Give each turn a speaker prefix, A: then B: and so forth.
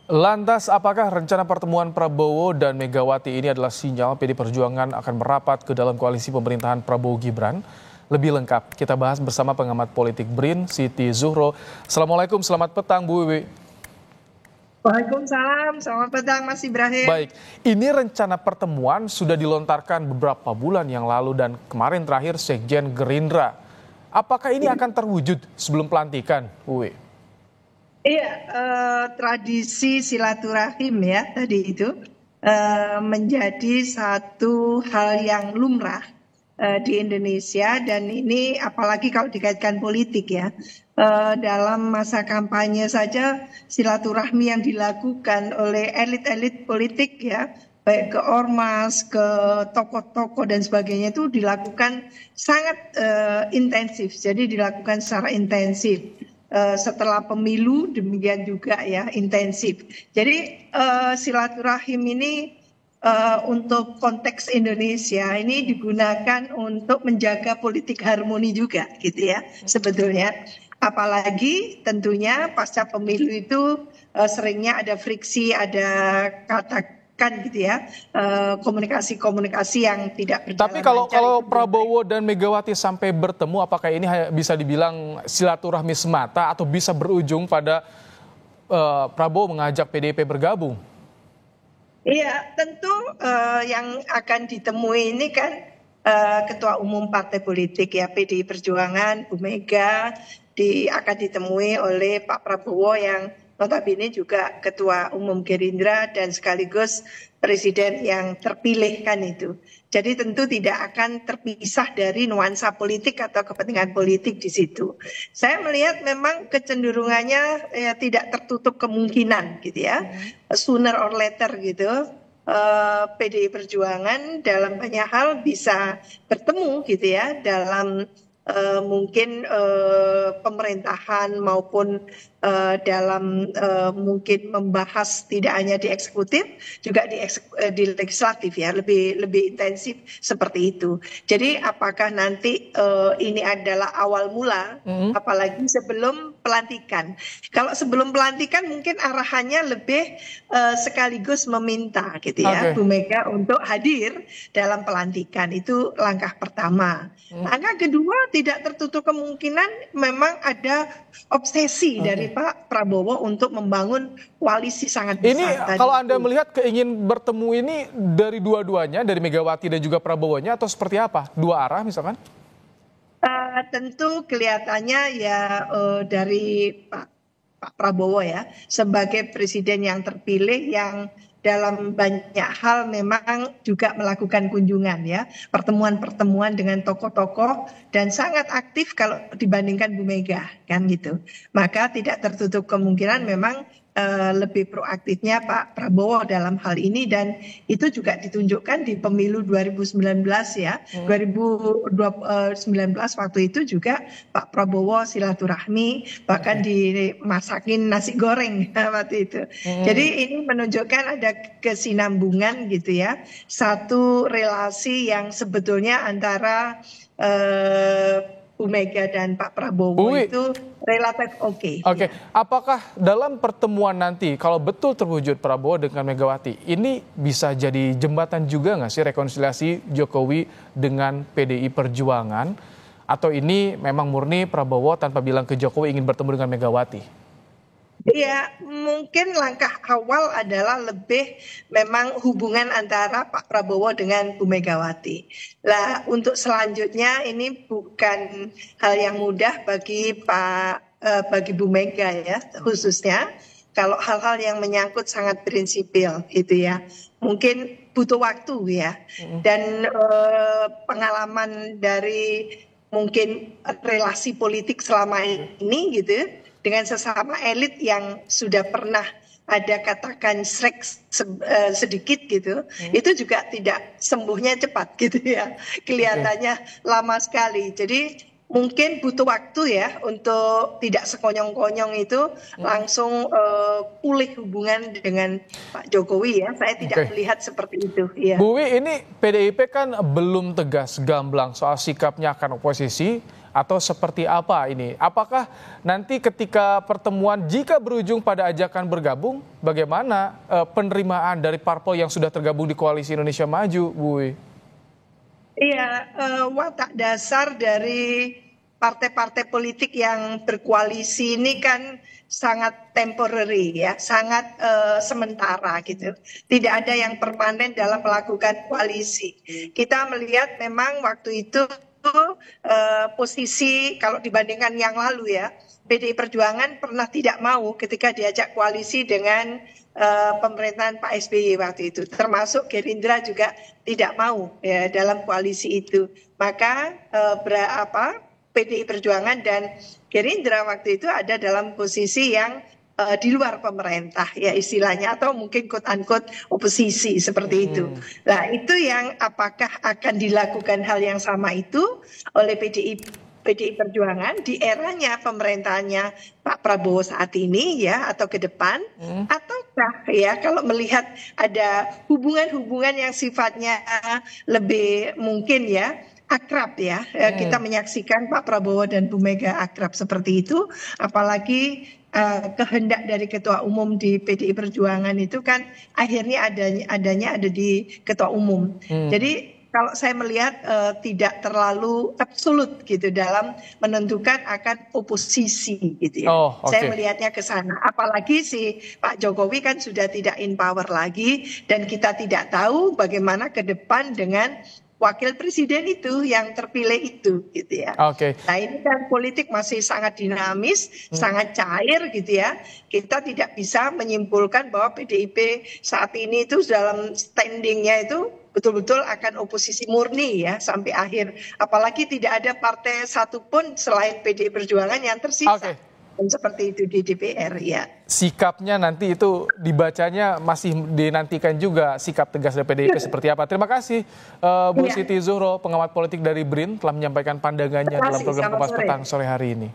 A: Lantas, apakah rencana pertemuan Prabowo dan Megawati ini adalah sinyal PD Perjuangan akan merapat ke dalam koalisi pemerintahan Prabowo Gibran? Lebih lengkap, kita bahas bersama pengamat politik BRIN, Siti Zuhro. Assalamualaikum, selamat petang Bu Wiwi.
B: Waalaikumsalam, selamat petang Mas Ibrahim.
A: Baik, ini rencana pertemuan sudah dilontarkan beberapa bulan yang lalu dan kemarin terakhir Sekjen Gerindra. Apakah ini akan terwujud sebelum pelantikan, Bu Wiwi?
B: Iya, tradisi silaturahim ya tadi itu menjadi satu hal yang lumrah di Indonesia, dan ini apalagi kalau dikaitkan politik ya. Dalam masa kampanye saja silaturahmi yang dilakukan oleh elit-elit politik ya, baik ke ormas, ke tokoh-tokoh dan sebagainya, itu dilakukan sangat intensif. Jadi dilakukan secara intensif. Setelah pemilu demikian juga ya, intensif. Jadi silaturahim ini untuk konteks Indonesia ini digunakan untuk menjaga politik harmoni juga gitu ya sebetulnya. Apalagi tentunya pasca pemilu itu seringnya ada friksi, ada katakan gitu ya, komunikasi-komunikasi yang tidak berjalan
A: Tapi kalau
B: lancar.
A: Prabowo dan Megawati sampai bertemu, apakah ini bisa dibilang silaturahmi semata atau bisa berujung pada Prabowo mengajak PDIP bergabung?
B: Iya, tentu yang akan ditemui ini kan Ketua Umum Partai Politik ya, PDI Perjuangan, Bu Mega, akan ditemui oleh Pak Prabowo yang notabene juga Ketua Umum Gerindra dan sekaligus Presiden yang terpilih kan itu. Jadi tentu tidak akan terpisah dari nuansa politik atau kepentingan politik di situ. Saya melihat memang kecenderungannya ya, tidak tertutup kemungkinan gitu ya, sooner or later gitu. PDI Perjuangan dalam banyak hal bisa bertemu gitu ya, dalam mungkin pemerintahan maupun dalam mungkin membahas tidak hanya di eksekutif juga di legislatif ya, lebih intensif seperti itu. Jadi apakah nanti ini adalah awal mula, apalagi sebelum pelantikan. Kalau sebelum pelantikan mungkin arahannya lebih sekaligus meminta gitu ya, Bu Mega untuk hadir dalam pelantikan. Itu langkah pertama. Langkah kedua, tidak tertutup kemungkinan memang ada obsesi dari Pak Prabowo untuk membangun koalisi sangat besar.
A: Ini kalau Anda melihat keingin bertemu ini dari dua-duanya, dari Megawati dan juga Prabowo-nya, atau seperti apa? Dua arah misalkan?
B: Tentu kelihatannya ya dari Pak Prabowo ya, sebagai presiden yang terpilih yang dalam banyak hal memang juga melakukan kunjungan ya, pertemuan-pertemuan dengan tokoh-tokoh, dan sangat aktif kalau dibandingkan Bu Mega kan gitu. Maka tidak tertutup kemungkinan memang lebih proaktifnya Pak Prabowo dalam hal ini, dan itu juga ditunjukkan di pemilu 2019 ya. 2019 waktu itu juga Pak Prabowo silaturahmi, bahkan dimasakin nasi goreng waktu itu. Jadi ini menunjukkan ada kesinambungan gitu ya, satu relasi yang sebetulnya antara Bu Mega dan Pak Prabowo itu relatif oke.
A: Oke, apakah dalam pertemuan nanti kalau betul terwujud Prabowo dengan Megawati, ini bisa jadi jembatan juga nggak sih rekonsiliasi Jokowi dengan PDI Perjuangan? Atau ini memang murni Prabowo tanpa bilang ke Jokowi ingin bertemu dengan Megawati?
B: Ya, mungkin langkah awal adalah lebih memang hubungan antara Pak Prabowo dengan Bu Megawati. Lah, untuk selanjutnya ini bukan hal yang mudah bagi bagi Bu Mega ya, khususnya kalau hal-hal yang menyangkut sangat prinsipil itu ya. Mungkin butuh waktu ya. Dan pengalaman dari mungkin relasi politik selama ini gitu, dengan sesama elit yang sudah pernah ada katakan srek sedikit gitu, itu juga tidak sembuhnya cepat gitu ya, kelihatannya lama sekali. Jadi mungkin butuh waktu ya untuk tidak sekonyong-konyong itu langsung pulih hubungan dengan Pak Jokowi ya. Saya tidak melihat seperti itu. Ya.
A: Bu Wi, ini PDIP kan belum tegas gamblang soal sikapnya akan oposisi atau seperti apa ini? Apakah nanti ketika pertemuan jika berujung pada ajakan bergabung, bagaimana penerimaan dari parpol yang sudah tergabung di Koalisi Indonesia Maju, Bu?
B: Iya, watak dasar dari partai-partai politik yang berkoalisi ini kan sangat temporary ya, sangat sementara gitu. Tidak ada yang permanen dalam melakukan koalisi. Kita melihat memang waktu itu posisi kalau dibandingkan yang lalu ya, PDI Perjuangan pernah tidak mau ketika diajak koalisi dengan pemerintahan Pak SBY waktu itu, termasuk Gerindra juga tidak mau ya dalam koalisi itu. Maka PDI Perjuangan dan Gerindra waktu itu ada dalam posisi yang di luar pemerintah ya istilahnya, atau mungkin quote unquote oposisi seperti itu. Nah itu yang apakah akan dilakukan hal yang sama itu oleh PDI Perjuangan di eranya pemerintahannya Pak Prabowo saat ini ya, atau ke depan, ataukah ya kalau melihat ada hubungan-hubungan yang sifatnya lebih mungkin ya akrab ya, kita menyaksikan Pak Prabowo dan Bu Mega akrab seperti itu, apalagi kehendak dari ketua umum di PDI Perjuangan itu kan akhirnya adanya ada di ketua umum. Jadi kalau saya melihat tidak terlalu absolut gitu dalam menentukan akan oposisi gitu ya. Saya melihatnya ke sana. Apalagi si Pak Jokowi kan sudah tidak in power lagi, dan kita tidak tahu bagaimana ke depan dengan wakil presiden itu yang terpilih itu gitu ya. Nah ini kan politik masih sangat dinamis, sangat cair gitu ya. Kita tidak bisa menyimpulkan bahwa PDIP saat ini itu dalam standingnya itu betul-betul akan oposisi murni ya sampai akhir. Apalagi tidak ada partai satupun selain PDI Perjuangan yang tersisa. Seperti itu di DPR ya.
A: Sikapnya nanti itu dibacanya masih dinantikan juga, sikap tegas dari PDIP seperti apa. Terima kasih Bu Siti Zuhro, pengamat politik dari BRIN, telah menyampaikan pandangannya dalam program Kompas Petang sore hari ini.